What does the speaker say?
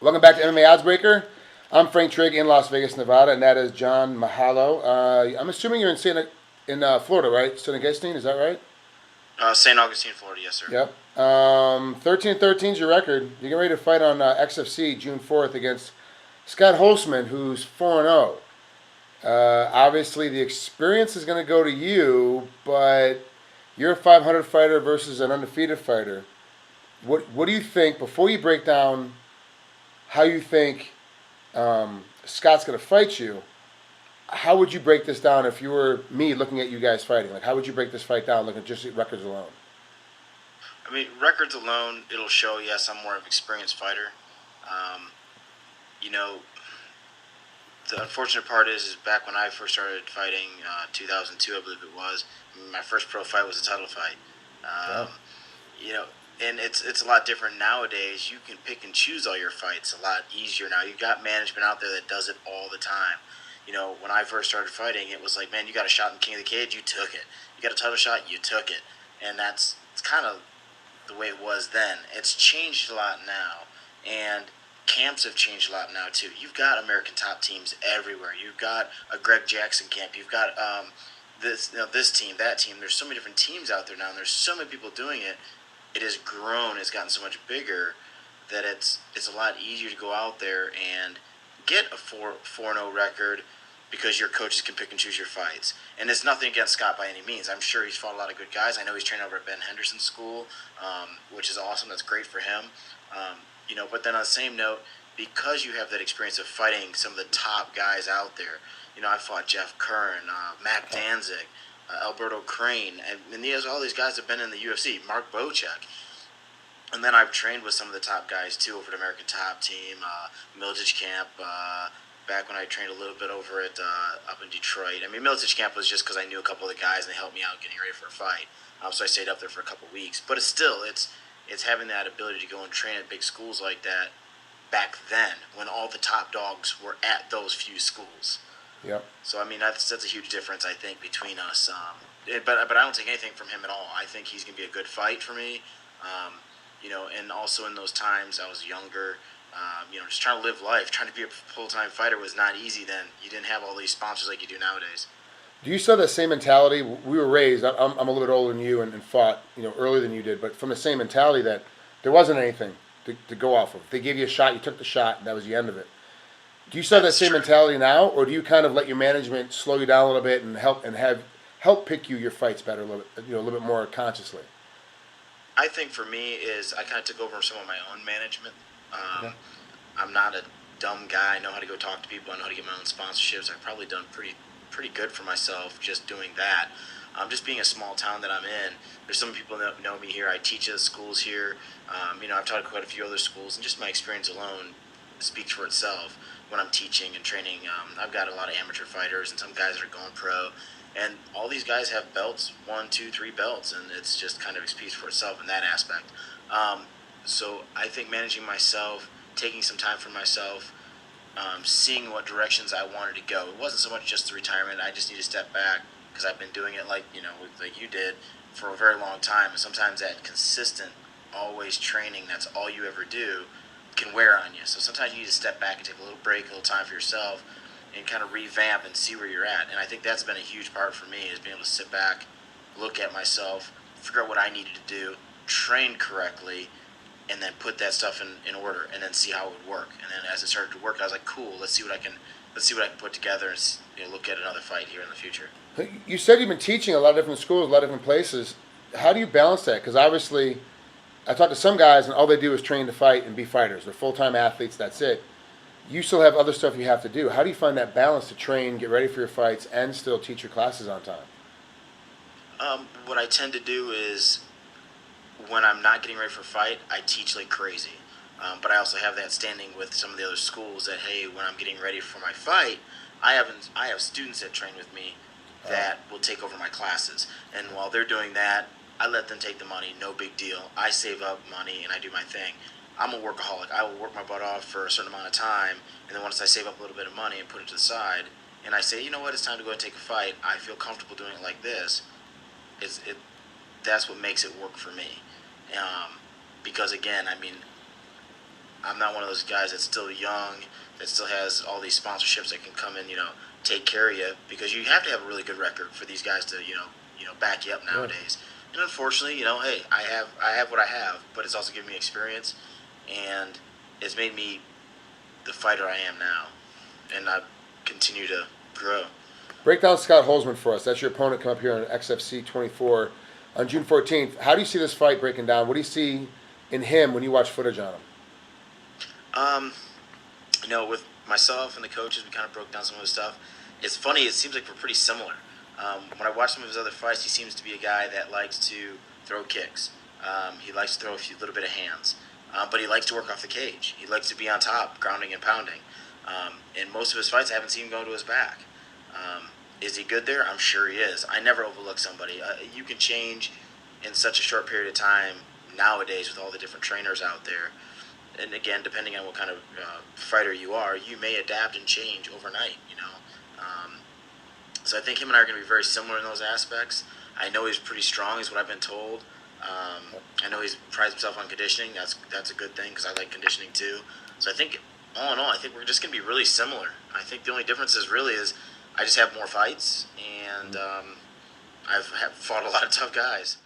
Welcome back to MMA Oddsbreaker. I'm Frank Trigg in Las Vegas, Nevada, and that is John Mahlow. I'm assuming you're in Florida, right? St. Augustine, is that right? St. Augustine, Florida, yes, sir. Yep. 13-13 is your record. You're getting ready to fight on XFC June 4th against Scott Holzman, who's 4-0. Obviously, the experience is going to go to you, but you're a 500 fighter versus an undefeated fighter. What do you think, before you break down how you think Scott's going to fight you, how would you break this down if you were me looking at you guys fighting? Like, how would you break this fight down looking just at records alone? I mean, records alone, it'll show, yes, I'm more of an experienced fighter. Um, you know, the unfortunate part is back when I first started fighting, 2002, I believe it was, my first pro fight was a title fight. Yeah. Um, you know, and it's a lot different nowadays. You can pick and choose all your fights a lot easier now. You've got management out there that does it all the time. You know, when I first started fighting, it was like, man, you got a shot in King of the Cage, you took it. You got a title shot, you took it. And it's kind of the way it was then. It's changed a lot now, and camps have changed a lot now too. You've got American top teams everywhere. You've got a Greg Jackson camp. You've got this team, that team. There's so many different teams out there now, and there's so many people doing it. It has grown. It's gotten so much bigger that it's a lot easier to go out there and get a 4-0 record because your coaches can pick and choose your fights. And it's nothing against Scott by any means. I'm sure he's fought a lot of good guys. I know he's trained over at Ben Henderson's school, which is awesome. That's great for him. But then on the same note, because you have that experience of fighting some of the top guys out there, I fought Jeff Curran, Mac Danzig, Alberto Crane, and all these guys have been in the UFC, Mark Bocek. And then I've trained with some of the top guys too over at American Top Team, Miltage Camp, back when I trained a little bit over at up in Detroit. I mean, Miltage Camp was just because I knew a couple of the guys and they helped me out getting ready for a fight. So I stayed up there for a couple of weeks. But it's having that ability to go and train at big schools like that back then when all the top dogs were at those few schools. Yep. So, I mean, that's a huge difference, I think, between us. But I don't take anything from him at all. I think he's going to be a good fight for me. And also in those times I was younger, just trying to live life. Trying to be a full-time fighter was not easy then. You didn't have all these sponsors like you do nowadays. Do you still have that same mentality? We were raised, I'm a little bit older than you and fought earlier than you did, but from the same mentality that there wasn't anything to go off of. If they gave you a shot, you took the shot, and that was the end of it. Do you still have that same mentality now, or do you kind of let your management slow you down a little bit and help pick your fights better, a little bit more consciously? I think for me is I kind of took over some of my own management. Okay. I'm not a dumb guy. I know how to go talk to people. I know how to get my own sponsorships. I've probably done pretty good for myself just doing that. Just being a small town that I'm in, there's some people that know me here. I teach at schools here. I've taught at quite a few other schools, and just my experience alone speaks for itself when I'm teaching and training. I've got a lot of amateur fighters and some guys that are going pro. And all these guys have belts, 1, 2, 3 belts, and it's just kind of speaks for itself in that aspect. So I think managing myself, taking some time for myself, seeing what directions I wanted to go. It wasn't so much just the retirement. I just need to step back because I've been doing it like you did for a very long time. And sometimes that consistent, always training, that's all you ever do, can wear on you. So sometimes you need to step back and take a little break, a little time for yourself, and kind of revamp and see where you're at. And I think that's been a huge part for me, is being able to sit back, look at myself, figure out what I needed to do, train correctly, and then put that stuff in order, and then see how it would work. And then as it started to work, I was like, cool, let's see what I can put together and look at another fight here in the future. You said you've been teaching a lot of different schools, a lot of different places. How do you balance that? Because obviously, I talk to some guys, and all they do is train to fight and be fighters. They're full-time athletes, that's it. You still have other stuff you have to do. How do you find that balance to train, get ready for your fights, and still teach your classes on time? What I tend to do is, when I'm not getting ready for a fight, I teach like crazy. But I also have that standing with some of the other schools that, hey, when I'm getting ready for my fight, I have students that train with me that will take over my classes. And while they're doing that, I let them take the money, no big deal. I save up money and I do my thing. I'm a workaholic. I will work my butt off for a certain amount of time, and then once I save up a little bit of money and put it to the side, and I say, you know what, it's time to go and take a fight, I feel comfortable doing it like this, that's what makes it work for me. Because again, I mean, I'm not one of those guys that's still young, that still has all these sponsorships that can come in, take care of you, because you have to have a really good record for these guys to, back you up Yeah. nowadays. And unfortunately, hey, I have what I have, but it's also given me experience, and it's made me the fighter I am now, and I continue to grow. Break down Scott Holzman for us. That's your opponent come up here on XFC 24 on June 14th. How do you see this fight breaking down? What do you see in him when you watch footage on him? Um, with myself and the coaches, we kind of broke down some of the stuff. It's funny. It seems like we're pretty similar. When I watch some of his other fights, he seems to be a guy that likes to throw kicks. He likes to throw little bit of hands, but he likes to work off the cage. He likes to be on top, grounding and pounding. In most of his fights, I haven't seen him go to his back. Is he good there? I'm sure he is. I never overlook somebody. You can change in such a short period of time nowadays with all the different trainers out there. And again, depending on what kind of fighter you are, you may adapt and change overnight. So I think him and I are going to be very similar in those aspects. I know he's pretty strong, is what I've been told. I know he's prides himself on conditioning. That's a good thing because I like conditioning too. So I think, all in all, I think we're just going to be really similar. I think the only difference is I just have more fights, and I've fought a lot of tough guys.